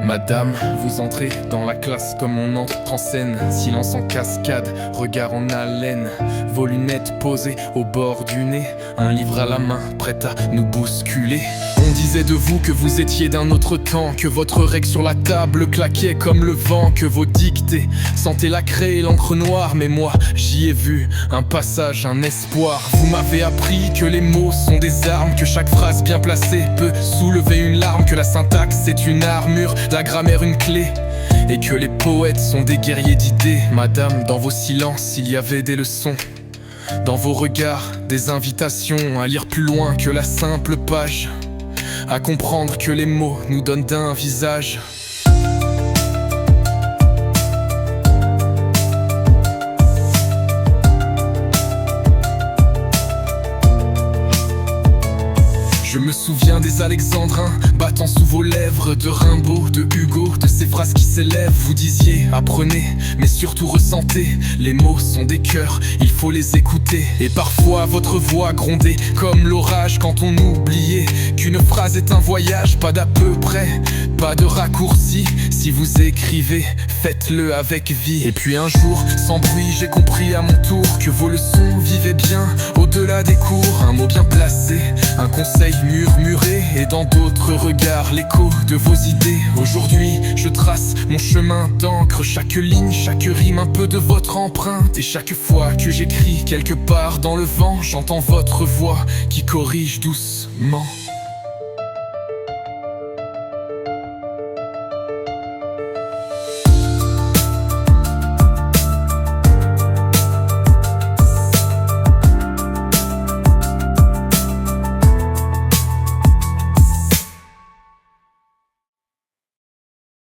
Madame, vous entrez dans la classe comme on entre en scène. Silence en cascade, regard en haleine. Vos lunettes posées au bord du nez. Un livre à la main, prêt à nous bousculer. On disait de vous que vous étiez d'un autre temps, que votre règle sur la table claquait comme le vent, que vos dictées sentaient la craie et l'encre noire. Mais moi, j'y ai vu un passage, un espoir. Vous m'avez appris que les mots sont des armes, que chaque phrase bien placée peut soulever une larme, que la syntaxe c'est une armure, la grammaire une clé, et que les poètes sont des guerriers d'idées. Madame, dans vos silences, il y avait des leçons. Dans vos regards, des invitations à lire plus loin que la simple page, à comprendre que les mots nous donnent d'un visage. Je me souviens des alexandrins battant sous vos lèvres, de Rimbaud, de Hugo, de ces phrases qui s'élèvent. Vous disiez, apprenez, mais surtout ressentez. Les mots sont des cœurs, il faut les écouter. Et parfois votre voix grondait comme l'orage quand on oubliait qu'une phrase est un voyage. Pas d'à peu près, pas de raccourci. Si vous écrivez, faites-le avec vie. Et puis un jour, sans bruit, j'ai compris à mon tour que vos leçons vivaient bien au-delà des cours. Un mot bien placé, un conseil murmuré, et dans d'autres regards l'écho de vos idées. Aujourd'hui je trace mon chemin d'encre, chaque ligne, chaque rime un peu de votre empreinte. Et chaque fois que j'écris quelque part dans le vent, j'entends votre voix qui corrige doucement.